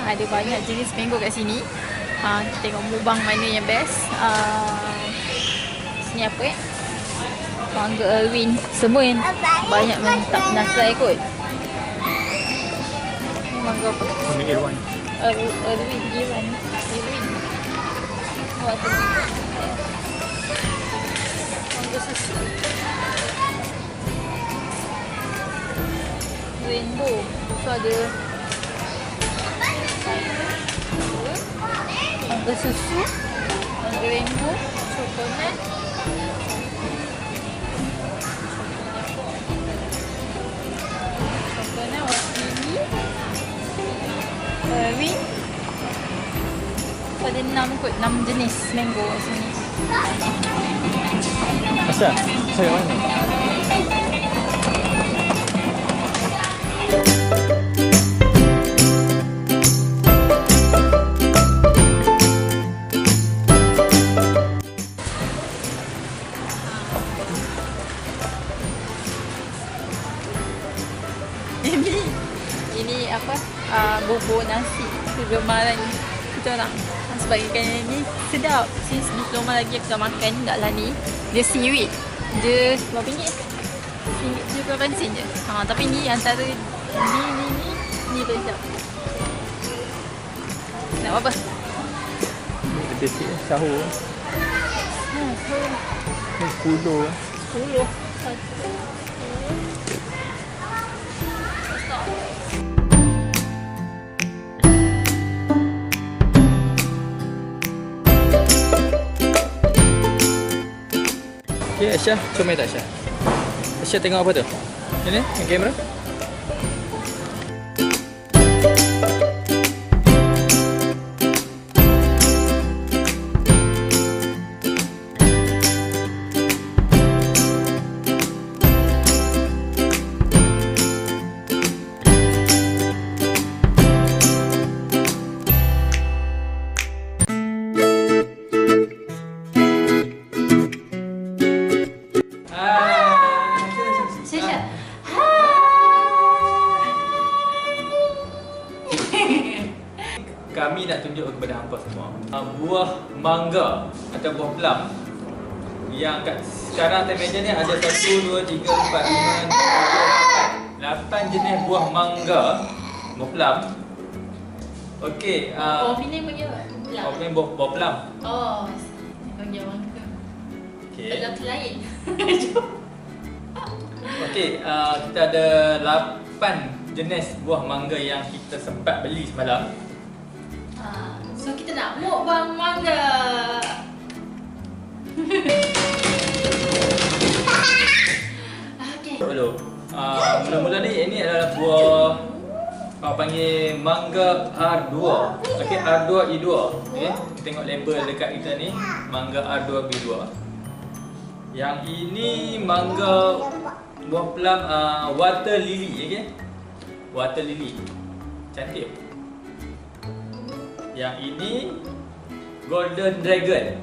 Ada banyak jenis mango kat sini. Kita tengok mukbang mana yang best. Sini apa Mangga Erwin. Semua yang banyak yang tak pernah try kot. Mangga apa? Mangga Irwan. Irwan. Awak tengok. Mangga susu. Rainbow. So ada mangga susu, mangga rainbow, coconut. Coconut, wakili, Erwin. So ada 6 jenis mango kat sini. Asal? Saya mana? Ini apa? Bubur nasi kegemaran kita orang. Sebab ikan ini sedap. Since belum lagi aku dah makan kat lah ni. Dia seaweed. Dia berapa ringgit? RM7 je. Tapi ni antara ni tu sedap. Nak apa? Lebih sikit sahur. Sahur. 10. Okay, Aisyah, comel tak Aisyah? Aisyah tengok apa tu? Ini, yang kamera. Kami nak tunjuk kepada hampa semua buah mangga atau buah plum yang kat sekarang atas meja ni ada 1, 2, 3, 4, 5, 6, 7, 8 jenis buah mangga, buah plum. Okey, Pilih bagi apa? pilih buah plum. Bagi mangga. Okey. Dalam lain. Okey, kita ada 8 jenis buah mangga yang kita sempat beli semalam. So kita nak mukbang mangga. Okey. Dulu. Mula-mula ni adalah buah panggil mangga R2. Okey, R2E2. Okey, kita tengok label dekat kita ni, mangga R2B2. Yang ini mangga buah plum water lily, okey. Water lily. Cantik. Yang ini golden dragon.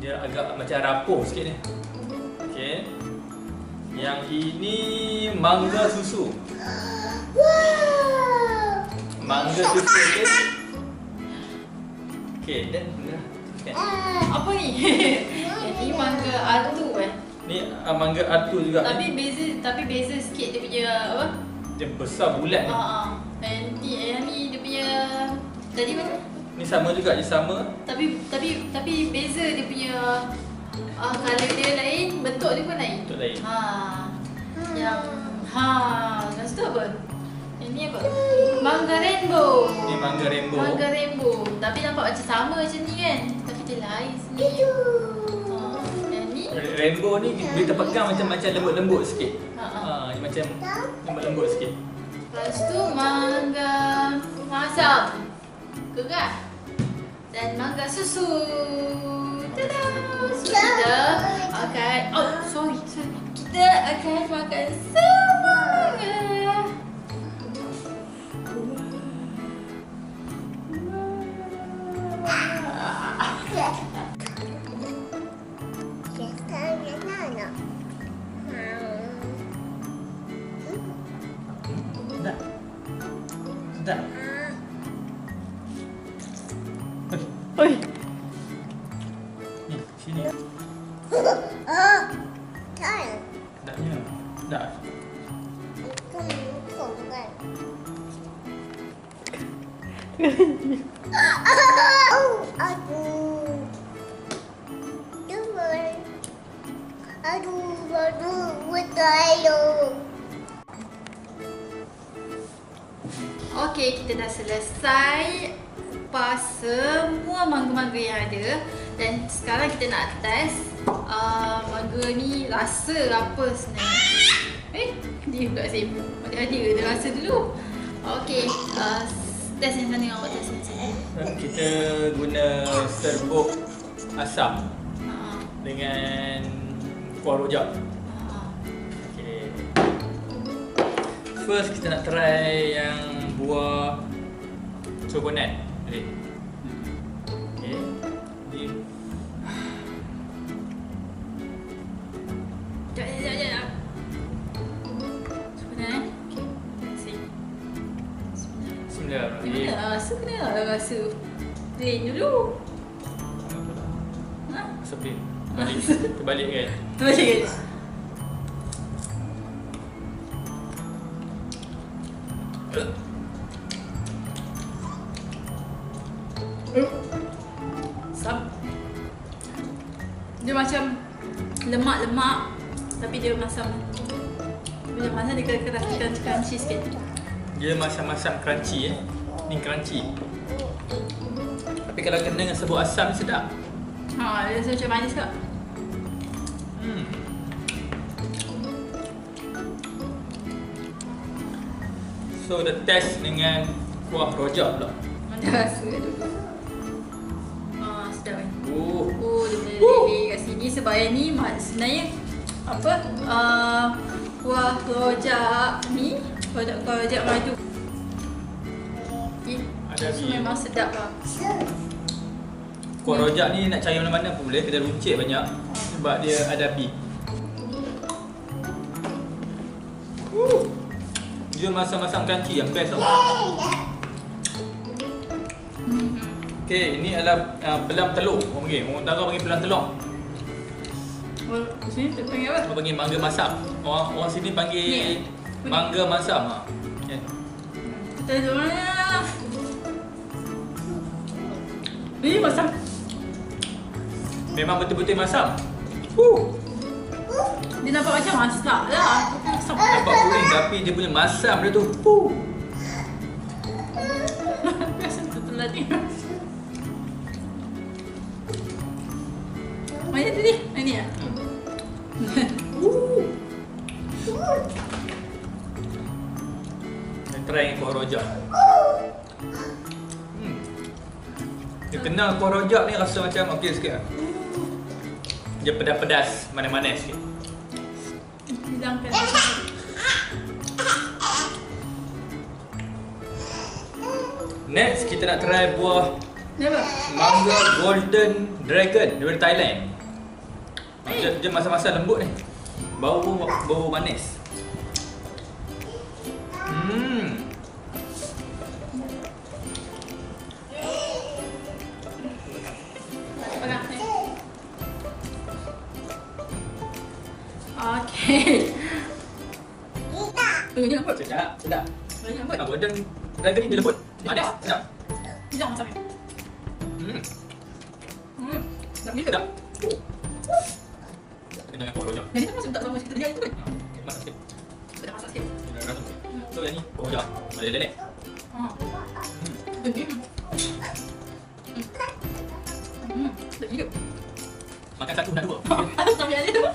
Dia agak macam rapuh sikit ni. Okey. Yang ini mangga susu. Mangga susu, okey. Okey, dan okay. Apa ni? Ini mangga atu Ni mangga atu juga. Tapi beza sikit dia punya apa? Dia besar bulat ni. Yang ni dia punya tadi mana? Ni sama juga, dia sama. Tapi beza dia punya color dia lain, bentuk dia pun lain. Bentuk lain. Yang lepas tu apa? Ini apa? Mangga rainbow. Ni mangga rainbow. Mangga rainbow. Tapi nampak macam sama macam ni kan? Tapi dia lain sendiri. Yang ni Rainbow ni bila terpegang macam lembut-lembut sikit. Dia macam lembut-lembut sikit. lepas tu mangga masam. Gerak. Dan mangga susu. Tada! So kita akan kita akan makan semua. Sedap. Sini. Kan? Taknya. Dah. Okey, kita dah selesai kupas semua mangga-mangga yang ada. Dan sekarang kita nak test mangga ni rasa apa sebenarnya. Dia pula sibuk. Adik-adik dia rasa dulu. Okey, test yang mana awak test ni? Kita guna serbuk asam dengan kuah rojak. Okay. First kita nak try yang buah coconut. Okay. Ni. Sekejap. Coconut. Okey. Sini. Bismillah. Okay. Rasa kena rasa plain dulu. Sepi. Terbalik kan? Terbalik. Dia macam lemak-lemak tapi dia masam. Bila masam dia keras crunchy sikit. Dia masam-masam crunchy Ni crunchy. Tapi kalau kena dengan serbuk asam ni sedap. Dia rasa macam manis kak. So the test dengan kuah rojak pula. Mana rasa dulu. Sedap kan. Dia boleh kat sini sebab yang ni sebenarnya apa? Kuah rojak ni, kuah rojak madu. Ada So memang sedap lah. Kuah rojak ni nak cari mana-mana pun boleh. Kedai runcit banyak sebab dia ada api. Dia masam-masam crunchy yang best tau. Okay, ini adalah pelam telur. Orang utara panggil pelam telur. Sini panggil apa? Orang panggil mangga masam. Orang sini panggil mangga masam. Okay. Kita duduk mana? Ini masam. Memang betul-betul masam. Dia nampak macam masak lah. Nampak kuning tapi dia punya masam dia tu. Rasa tertelan ni. Mana tadi? Ini ya? Kita try yang kuah rojak. Dia kenal kuah rojak ni rasa macam okey sikit lah. Dia pedas-pedas, manis-manis sikit. Hilangkan. Next, kita nak try buah Ni apa? mangga golden dragon dari Thailand. Dia masa-masa lembut ni. Bau manis. Panas ni. Okey. Ini apa? Sedap. Ini apa? Golden dragon ni dia lembut. Manis. Sedap. Hilang macam ni. Sedap. Kena dengan kuah rojak. Yang ni masih tak sama cerita dia itu kan? Masak sikit. Kena masak sikit. So yang ni kuah rojak. Ada lenek. Ini. Tak hidup. Makan satu dah dua. Aduh, sampai ada tu.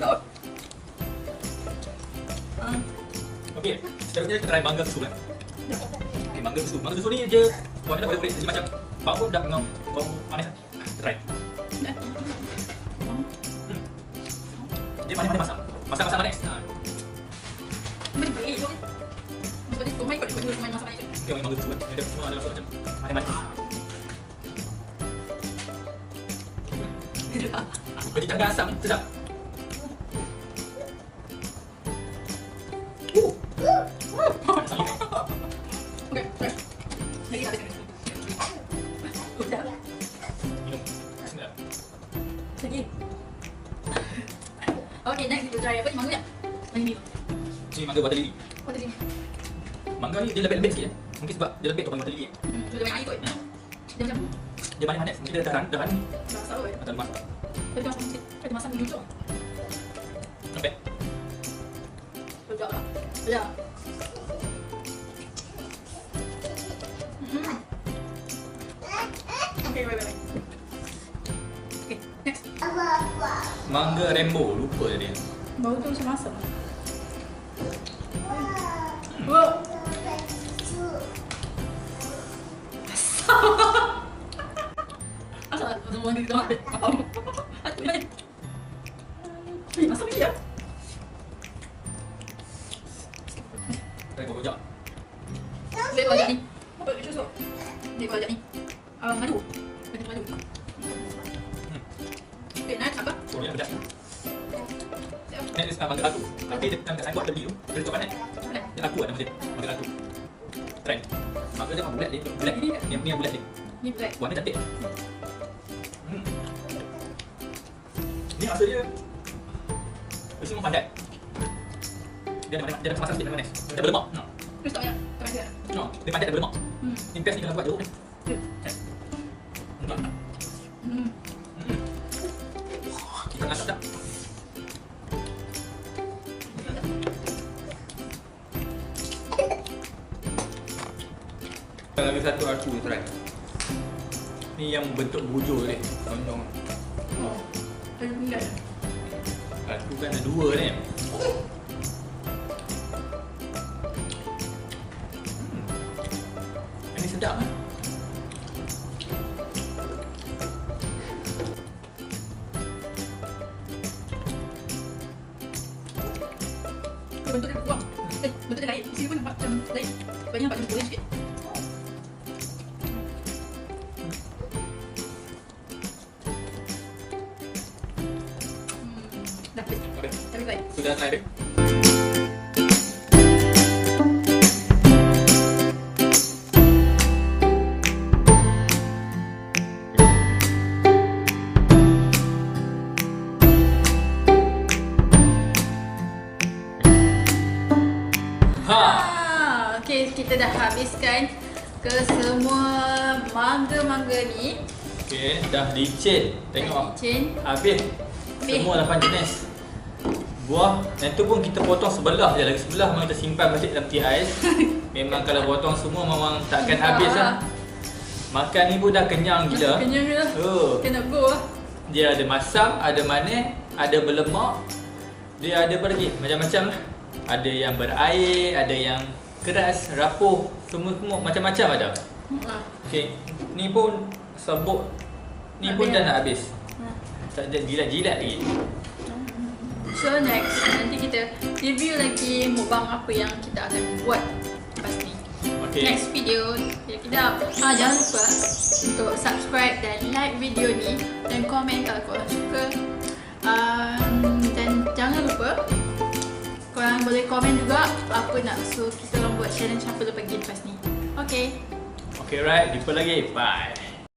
Tak. Okey, seterusnya kita try mangga susu kan. Okey, mangga susu. Mangga susu ni dia kuahnya dah boleh macam bau dah dengan bau manis. Kita try. Dia manis-manis masam. Masam-masam manis. Mari baik tu. Sebab dia main kot dia main masak manis. Okey, mangga susu kan. Dia semua ada rasa macam manis-manis. Jadi tak ada asam, sedap. Okey. Lagi tak ada. Sudah. Minum. Bismillah. Lagi. Okay, next kita try apa ni? Mangga ni? Ini. Ni mangga water lily. Apa tadi? Mangga ni dia lembek sikit. Mungkin sebab dia lembek tu panggil water lily. Dia banyak air kot. Dia macam Dia manis-manis. Mungkin dia dah ni. rasa kot. Atau lemas. Tapi macam sikit. Tapi masak dulu tu. Lembek. Sedap lah. Sedap. Okay, bye. Okay, next. Mangga rainbow. Lupa dia. Bau tu macam asam. Wow. Asal semua ni dah faham. Aku ni. Asam ni ya. Rainbow rojak. Dia bajak ni. Apa dia susu? Dia bajak ni. Madu. Madu. Okay, next apa? Oh, yang pedas. Next mangga laku. Tapi dia kan kat signboard tepi tu. Dia letak mana? Dia laku ada macam mangga laku. Try. Mangga dia bulat dia. Bulat. Ni yang bulat dia. Ni black. Warna cantik. Ni rasa dia semua padat. Dia ada rasa masak sikit dan manis. Dia berlemak. Terus tak banyak. Tak banyak. No, dia padat dan berlemak. Ni best ni kalau buat jeruk ni. Kita nak sedap. Lagi satu aku try. Ni yang bentuk bujur ni. Tonjong. Oh. Saya tinggal. Aku kan ada dua ni. Ini sedap kan? Bentuk dia kuat. Bentuk dia lain. Sini pun nampak macam lain. Banyak nampak macam boleh sikit. Dah habis. Okay. Tapi baik. Sudah try dia. Okay, kita dah habiskan ke semua mangga-mangga ni. Okay, dah licin. Tengok. Licin. Habis. Semua 8 jenis. Buah, yang tu pun kita potong sebelah je. Lagi sebelah memang kita simpan balik dalam peti ais. Memang kalau potong semua memang takkan habis lah. Makan ni pun dah kenyang gila. Kenyang gila. Kena go lah. Dia ada masam, ada manis, ada berlemak. Dia ada apa lagi? Macam-macam lah. Ada yang berair, ada yang keras, rapuh. Semua macam-macam ada. Okay, ni pun sabuk. Ni pun dah nak habis. Tak ada jilat-jilat lagi. So next, nanti kita review lagi mukbang apa yang kita akan buat lepas ni. Okay. Next video kita jangan lupa untuk subscribe dan like video ni dan komen kalau korang suka. Dan jangan lupa korang boleh komen juga apa nak suruh kita orang buat challenge apa lepas ni. Okay. Okay, right. Jumpa lagi. Bye.